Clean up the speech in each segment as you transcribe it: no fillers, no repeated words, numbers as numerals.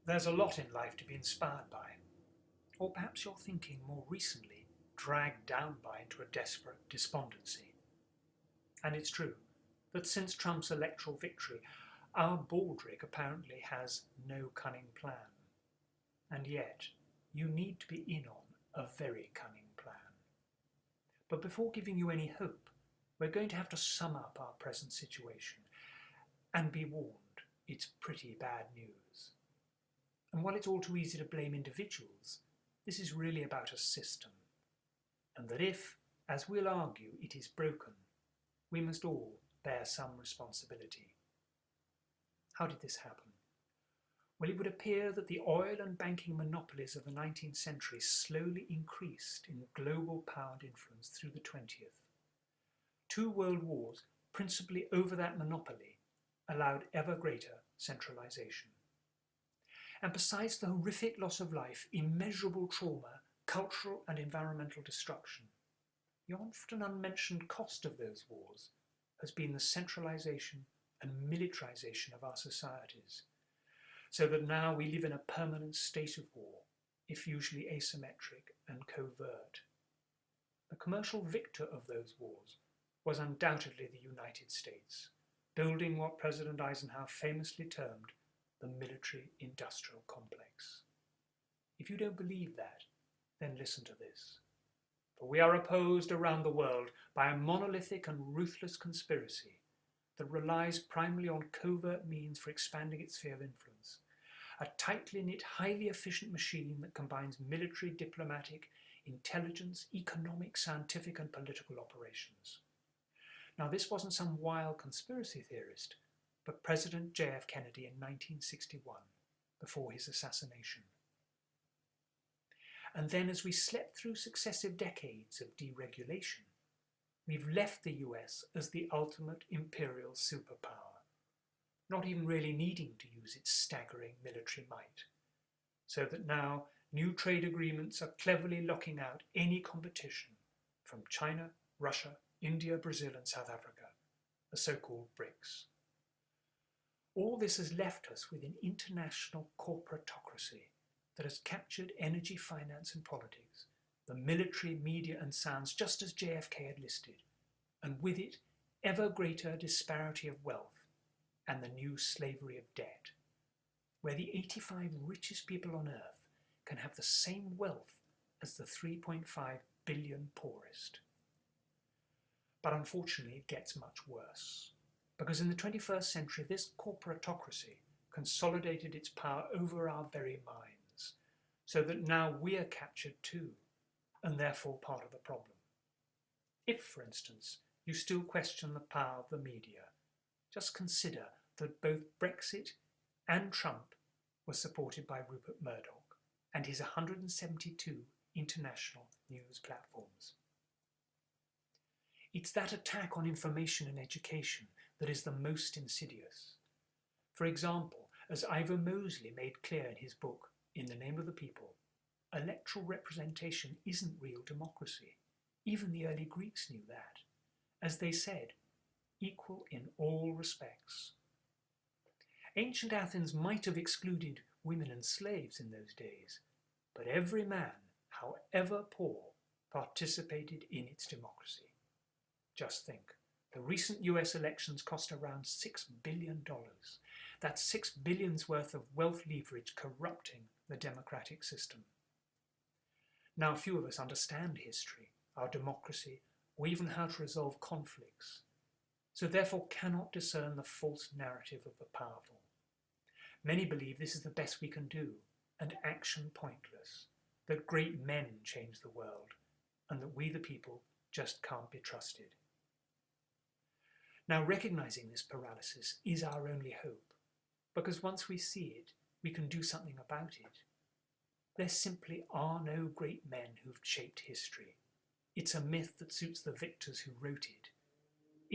There's a lot in life to be inspired by, or perhaps you're thinking more recently, dragged down by into a desperate despondency. And it's true that since Trump's electoral victory, our baldric apparently has no cunning plan. And yet, you need to be in on a very cunning plan. But before giving you any hope, we're going to have to sum up our present situation and be warned, it's pretty bad news. And while it's all too easy to blame individuals, this is really about a system. And that if, as we'll argue, it is broken, we must all bear some responsibility. How did this happen? Well, it would appear that the oil and banking monopolies of the 19th century slowly increased in global powered influence through the 20th. Two world wars, principally over that monopoly, allowed ever greater centralisation. And besides the horrific loss of life, immeasurable trauma, cultural and environmental destruction, the often unmentioned cost of those wars has been the centralisation and militarisation of our societies, so that now we live in a permanent state of war, if usually asymmetric and covert. The commercial victor of those wars was undoubtedly the United States, building what President Eisenhower famously termed the military-industrial complex. If you don't believe that, then listen to this. For we are opposed around the world by a monolithic and ruthless conspiracy that relies primarily on covert means for expanding its sphere of influence, a tightly knit, highly efficient machine that combines military, diplomatic, intelligence, economic, scientific and political operations. Now, this wasn't some wild conspiracy theorist, but President J.F. Kennedy in 1961, before his assassination. And then as we slept through successive decades of deregulation, we've left the US as the ultimate imperial superpower, not even really needing to use its staggering military might, so that now new trade agreements are cleverly locking out any competition from China, Russia, India, Brazil and South Africa, the so-called BRICS. All this has left us with an international corporatocracy that has captured energy, finance and politics, the military, media and science, just as JFK had listed, and with it ever greater disparity of wealth and the new slavery of debt, where the 85 richest people on earth can have the same wealth as the 3.5 billion poorest. But unfortunately it gets much worse, because in the 21st century this corporatocracy consolidated its power over our very minds, so that now we are captured too, and therefore part of the problem. If, for instance, you still question the power of the media, just consider that both Brexit and Trump were supported by Rupert Murdoch and his 172 international news platforms. It's that attack on information and education that is the most insidious. For example, as Ivor Moseley made clear in his book, In the Name of the People, electoral representation isn't real democracy. Even the early Greeks knew that. As they said, equal in all respects. Ancient Athens might have excluded women and slaves in those days, but every man, however poor, participated in its democracy. Just think, the recent US elections cost around $6 billion. That's $6 billion's worth of wealth leverage corrupting the democratic system. Now, few of us understand history, our democracy, or even how to resolve conflicts, so therefore cannot discern the false narrative of the powerful. Many believe this is the best we can do, and action pointless, that great men change the world, and that we the people just can't be trusted. Now, recognizing this paralysis is our only hope, because once we see it, we can do something about it. There simply are no great men who've shaped history. It's a myth that suits the victors who wrote it.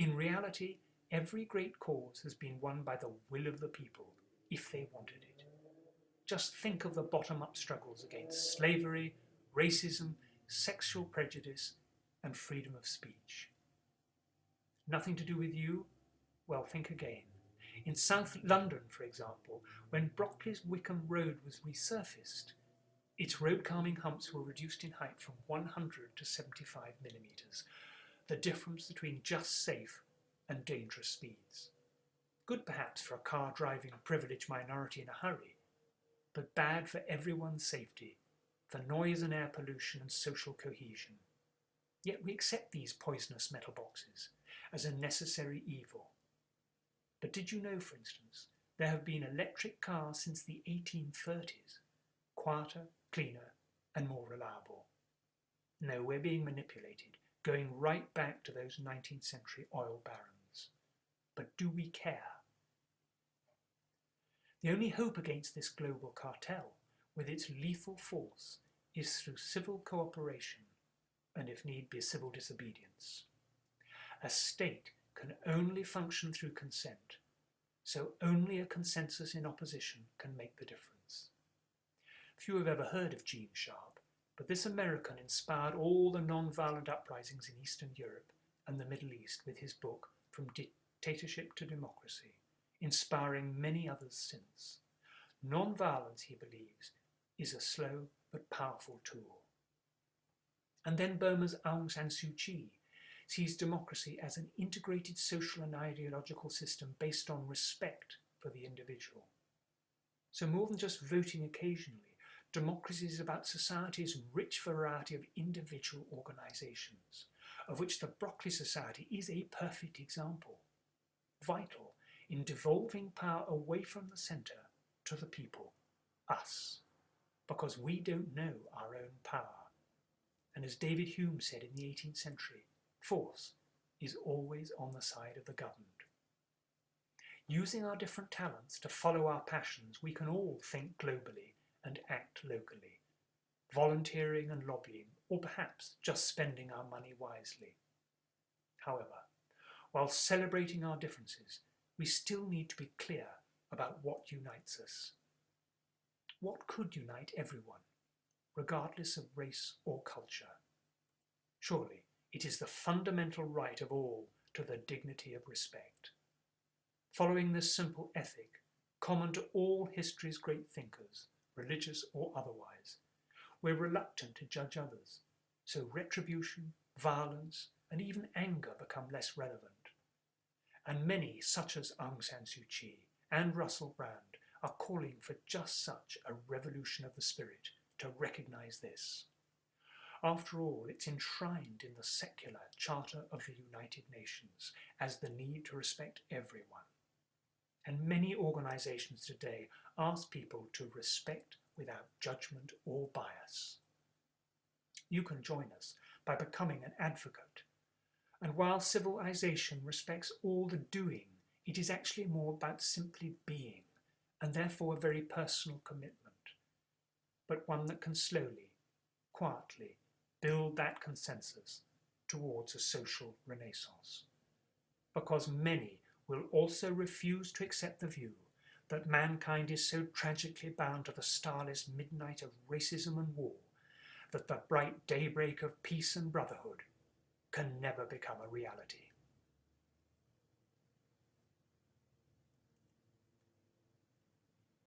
In reality, every great cause has been won by the will of the people, if they wanted it. Just think of the bottom-up struggles against slavery, racism, sexual prejudice, and freedom of speech. Nothing to do with you? Well, think again. In South London, for example, when Brockley's Wickham Road was resurfaced, its road calming humps were reduced in height from 100 to 75 millimetres, the difference between just safe and dangerous speeds. Good perhaps for a car-driving privileged minority in a hurry, but bad for everyone's safety, for noise and air pollution and social cohesion. Yet we accept these poisonous metal boxes as a necessary evil. But did you know, for instance, there have been electric cars since the 1830s, quieter, cleaner, and more reliable? No, we're being manipulated, going right back to those 19th century oil barons. But do we care? The only hope against this global cartel, with its lethal force, is through civil cooperation and, if need be, civil disobedience. A state can only function through consent, so only a consensus in opposition can make the difference. Few have ever heard of Gene Sharp, but this American inspired all the non-violent uprisings in Eastern Europe and the Middle East with his book From Dictatorship to Democracy, inspiring many others since. Non-violence, he believes, is a slow but powerful tool. And then Burma's Aung San Suu Kyi sees democracy as an integrated social and ideological system based on respect for the individual. So more than just voting occasionally, democracy is about society's rich variety of individual organisations, of which the Brockley Society is a perfect example, vital in devolving power away from the centre to the people, us, because we don't know our own power. And as David Hume said in the 18th century, force is always on the side of the governed. Using our different talents to follow our passions, we can all think globally and act locally, volunteering and lobbying, or perhaps just spending our money wisely. However, while celebrating our differences, we still need to be clear about what unites us. What could unite everyone, regardless of race or culture? Surely, it is the fundamental right of all to the dignity of respect. Following this simple ethic, common to all history's great thinkers, religious or otherwise, we're reluctant to judge others, so retribution, violence, and even anger become less relevant. And many, such as Aung San Suu Kyi and Russell Brand, are calling for just such a revolution of the spirit to recognise this. After all, it's enshrined in the secular Charter of the United Nations as the need to respect everyone. And many organisations today ask people to respect without judgment or bias. You can join us by becoming an advocate. And while Civil-isation respects all the doing, it is actually more about simply being, and therefore a very personal commitment, but one that can slowly, quietly, build that consensus towards a social renaissance. Because many will also refuse to accept the view that mankind is so tragically bound to the starless midnight of racism and war that the bright daybreak of peace and brotherhood can never become a reality.